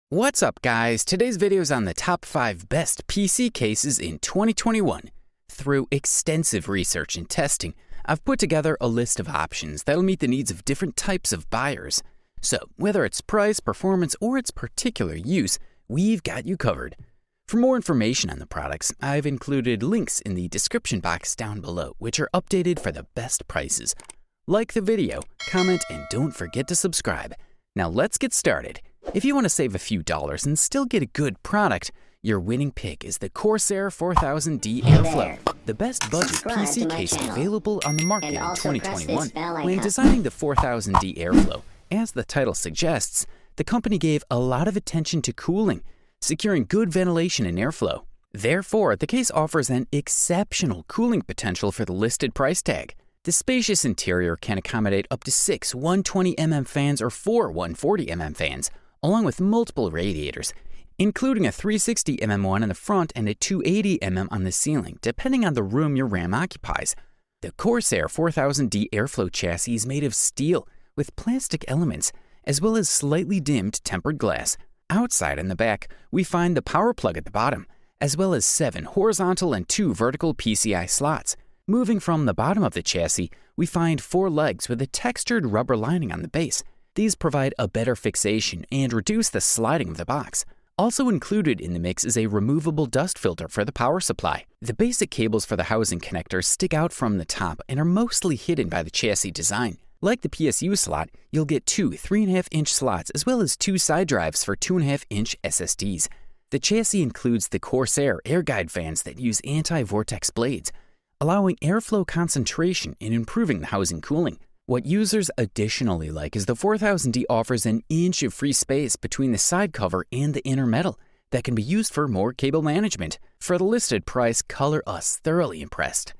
What's up, guys? Today's video is on the top 5 best PC cases in 2021. Through extensive research and testing, I've put together a list of options that'll meet the needs of different types of buyers. So, whether it's price, performance, or its particular use, we've got you covered. For more information on the products, I've included links in the description box down below, which are updated for the best prices. Like the video, comment, and don't forget to subscribe. Now let's get started. If you want to save a few dollars and still get a good product, your winning pick is the Corsair 4000D Airflow, the best budget PC case available on the market in 2021. When designing the 4000D Airflow, as the title suggests, the company gave a lot of attention to cooling, securing good ventilation and airflow. Therefore, the case offers an exceptional cooling potential for the listed price tag. The spacious interior can accommodate up to 6 120mm fans or 4 140mm fans, along with multiple radiators, including a 360mm one in the front and a 280mm on the ceiling, depending on the room your RAM occupies. The Corsair 4000D Airflow chassis is made of steel with plastic elements, as well as slightly dimmed tempered glass. Outside in the back, we find the power plug at the bottom, as well as 7 horizontal and 2 vertical PCI slots. Moving from the bottom of the chassis, we find 4 legs with a textured rubber lining on the base. These provide a better fixation and reduce the sliding of the box. Also included in the mix is a removable dust filter for the power supply. The basic cables for the housing connectors stick out from the top and are mostly hidden by the chassis design. Like the PSU slot, you'll get 2 3.5-inch slots as well as 2 side drives for 2.5-inch SSDs. The chassis includes the Corsair air guide fans that use anti-vortex blades, allowing airflow concentration and improving the housing cooling. What users additionally like is the 4000D offers an inch of free space between the side cover and the inner metal that can be used for more cable management. For the listed price, color us thoroughly impressed.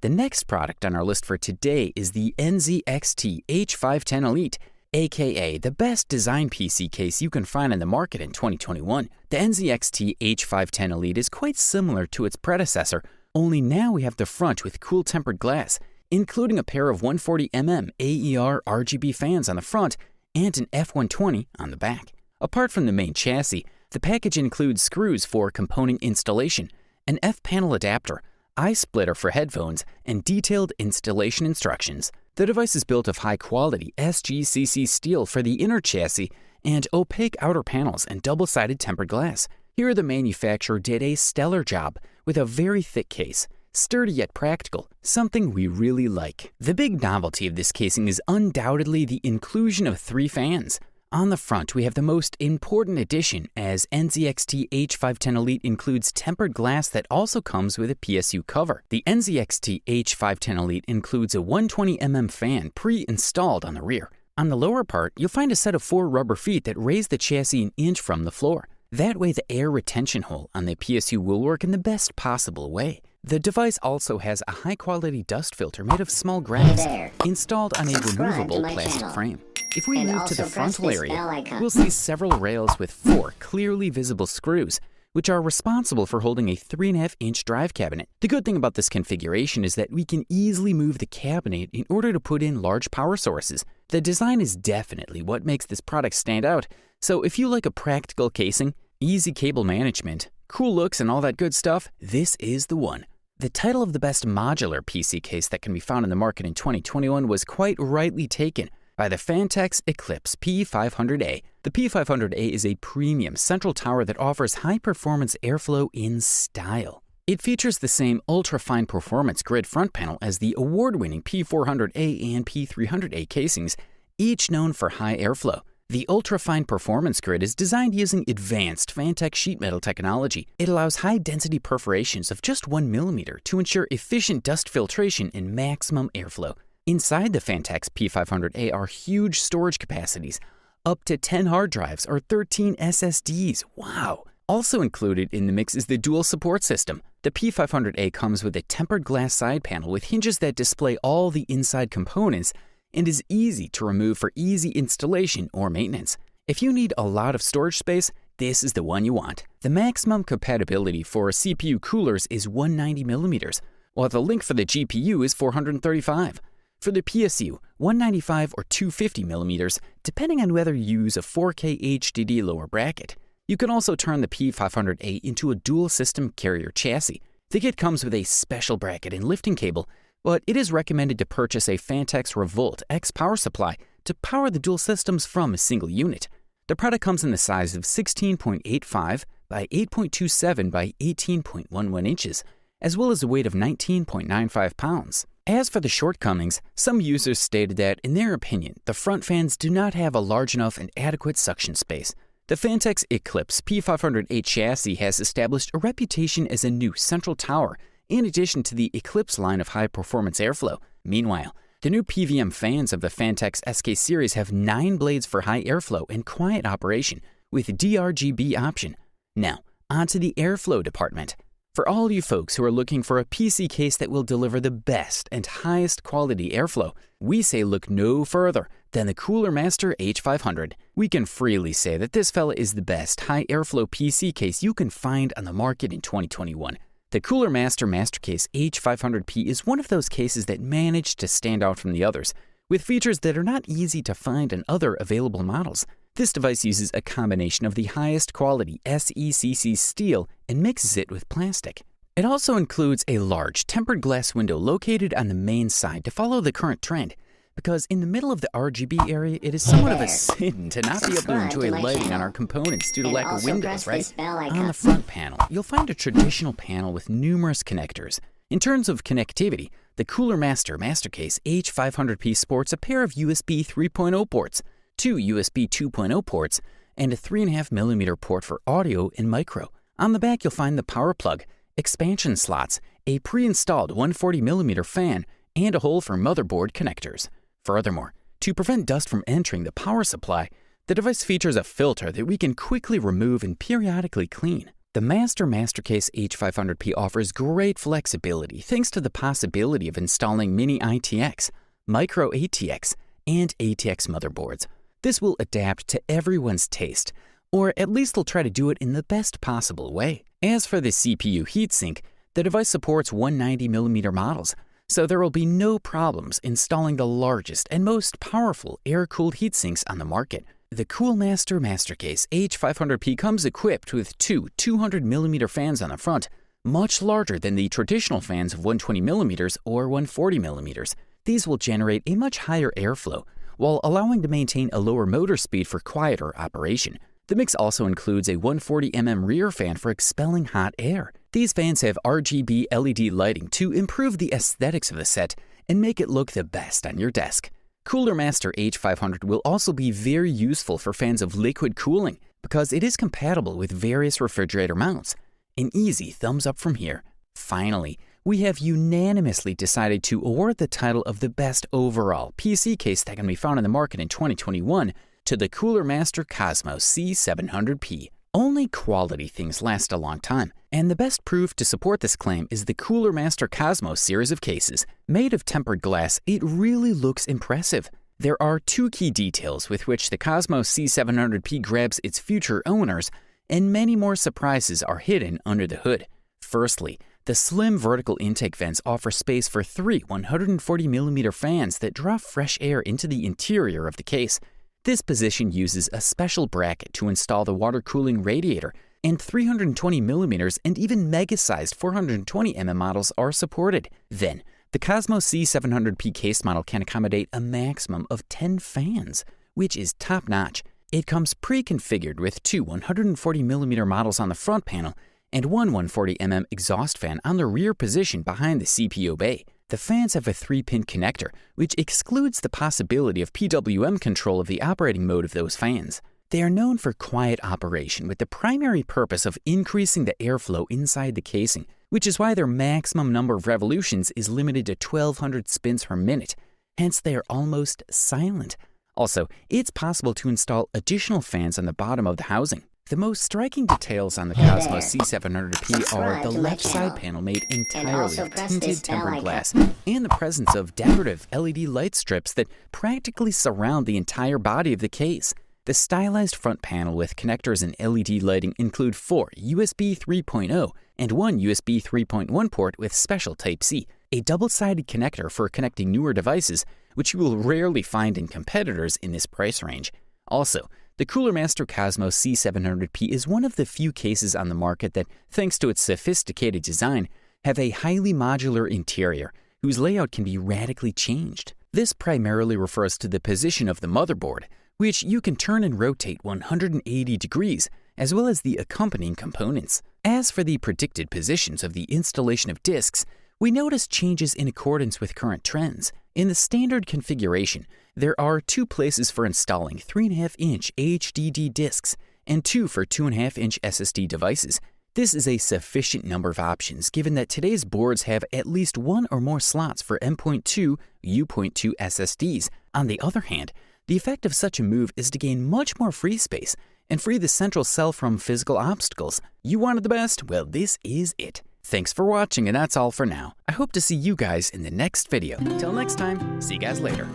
The next product on our list for today is the NZXT H510 Elite, aka the best design PC case you can find on the market in 2021. The NZXT H510 Elite is quite similar to its predecessor, only now we have the front with cool tempered glass, including a pair of 140mm AER RGB fans on the front and an F120 on the back. Apart from the main chassis, the package includes screws for component installation, an F-panel adapter, eye-splitter for headphones, and detailed installation instructions. The device is built of high-quality SGCC steel for the inner chassis and opaque outer panels and double-sided tempered glass. Here the manufacturer did a stellar job with a very thick case, sturdy yet practical, something we really like. The big novelty of this casing is undoubtedly the inclusion of 3 fans. On the front, we have the most important addition, as NZXT H510 Elite includes tempered glass that also comes with a PSU cover. The NZXT H510 Elite includes a 120mm fan pre-installed on the rear. On the lower part, you'll find a set of 4 rubber feet that raise the chassis an inch from the floor. That way the air retention hole on the PSU will work in the best possible way. The device also has a high-quality dust filter made of small grafts installed on a removable plastic frame. If we move to the frontal area, we'll see several rails with 4 clearly visible screws, which are responsible for holding a 3.5-inch drive cabinet. The good thing about this configuration is that we can easily move the cabinet in order to put in large power sources. The design is definitely what makes this product stand out, so if you like a practical casing, easy cable management, cool looks, and all that good stuff, this is the one. The title of the best modular PC case that can be found in the market in 2021 was quite rightly taken by the Fantex Eclipse P500A. The P500A is a premium central tower that offers high-performance airflow in style. It features the same ultra-fine performance grid front panel as the award-winning P400A and P300A casings, each known for high airflow. The ultra-fine performance grid is designed using advanced Fantex sheet metal technology. It allows high-density perforations of just 1 mm to ensure efficient dust filtration and maximum airflow. Inside the Fantex P500A are huge storage capacities, up to 10 hard drives or 13 SSDs. Wow! Also included in the mix is the dual support system. The P500A comes with a tempered glass side panel with hinges that display all the inside components and is easy to remove for easy installation or maintenance. If you need a lot of storage space, this is the one you want. The maximum compatibility for CPU coolers is 190mm, while the link for the GPU is 435. For the PSU, 195 or 250mm, depending on whether you use a 4K HDD lower bracket. You can also turn the P500A into a dual system carrier chassis. The kit comes with a special bracket and lifting cable, but it is recommended to purchase a Phanteks Revolt X power supply to power the dual systems from a single unit. The product comes in the size of 16.85 by 8.27 by 18.11 inches, as well as a weight of 19.95 pounds. As for the shortcomings, some users stated that, in their opinion, the front fans do not have a large enough and adequate suction space. The Phanteks Eclipse P500A chassis has established a reputation as a new central tower, in addition to the Eclipse line of high-performance airflow. Meanwhile, the new PVM fans of the Phanteks SK series have 9 blades for high airflow and quiet operation, with DRGB option. Now, onto the airflow department. For all you folks who are looking for a PC case that will deliver the best and highest quality airflow, we say look no further than the Cooler Master H500. We can freely say that this fella is the best high airflow PC case you can find on the market in 2021. The Cooler Master Mastercase H500P is one of those cases that managed to stand out from the others, with features that are not easy to find in other available models. This device uses a combination of the highest quality SECC steel and mixes it with plastic. It also includes a large tempered glass window located on the main side to follow the current trend, because in the middle of the RGB area, it is somewhat of a sin to not be able to enjoy lighting on our components due to lack of windows, right? On the front panel, you'll find a traditional panel with numerous connectors. In terms of connectivity, the Cooler Master Mastercase H500P sports a pair of USB 3.0 ports, 2 USB 2.0 ports, and a 3.5mm port for audio and micro. On the back, you'll find the power plug, expansion slots, a pre-installed 140mm fan, and a hole for motherboard connectors. Furthermore, to prevent dust from entering the power supply, the device features a filter that we can quickly remove and periodically clean. The Mastercase H500P offers great flexibility thanks to the possibility of installing mini ITX, micro ATX, and ATX motherboards. This will adapt to everyone's taste, or at least they'll try to do it in the best possible way. As for the CPU heatsink, the device supports 190mm models, so there will be no problems installing the largest and most powerful air-cooled heatsinks on the market. The Coolmaster Mastercase H500P comes equipped with two 200mm fans on the front, much larger than the traditional fans of 120mm or 140mm. These will generate a much higher airflow, while allowing to maintain a lower motor speed for quieter operation. The mix also includes a 140mm rear fan for expelling hot air. These fans have RGB LED lighting to improve the aesthetics of the set and make it look the best on your desk. Cooler Master H500 will also be very useful for fans of liquid cooling because it is compatible with various refrigerator mounts. An easy thumbs up from here. Finally, we have unanimously decided to award the title of the best overall PC case that can be found in the market in 2021 to the Cooler Master Cosmo C700P. Only quality things last a long time, and the best proof to support this claim is the Cooler Master Cosmo series of cases. Made of tempered glass, it really looks impressive. There are two key details with which the Cosmo C700P grabs its future owners, and many more surprises are hidden under the hood. Firstly, the slim vertical intake vents offer space for 3 140mm fans that draw fresh air into the interior of the case. This position uses a special bracket to install the water cooling radiator, and 320mm and even mega-sized 420mm models are supported. Then, the Cosmo C700P case model can accommodate a maximum of 10 fans, which is top-notch. It comes pre-configured with 2 140mm models on the front panel and one 140mm exhaust fan on the rear position behind the CPU bay. The fans have a 3-pin connector, which excludes the possibility of PWM control of the operating mode of those fans. They are known for quiet operation with the primary purpose of increasing the airflow inside the casing, which is why their maximum number of revolutions is limited to 1200 spins per minute. Hence, they are almost silent. Also, it's possible to install additional fans on the bottom of the housing. The most striking details on the Cosmo C700P are the left side panel made entirely of tinted tempered glass and the presence of decorative LED light strips that practically surround the entire body of the case. The stylized front panel with connectors and LED lighting include 4 USB 3.0 and 1 USB 3.1 port with special Type-C. a double-sided connector for connecting newer devices, which you will rarely find in competitors in this price range. Also, the Cooler Master Cosmos C700P is one of the few cases on the market that, thanks to its sophisticated design, have a highly modular interior whose layout can be radically changed. This primarily refers to the position of the motherboard, which you can turn and rotate 180 degrees, as well as the accompanying components. As for the predicted positions of the installation of disks, we notice changes in accordance with current trends. In the standard configuration, there are 2 places for installing 3.5-inch HDD disks and 2 for 2.5-inch SSD devices. This is a sufficient number of options given that today's boards have at least 1 or more slots for M.2, U.2 SSDs. On the other hand, the effect of such a move is to gain much more free space and free the central cell from physical obstacles. You wanted the best? Well, this is it. Thanks for watching, and that's all for now. I hope to see you guys in the next video. Till next time, see you guys later.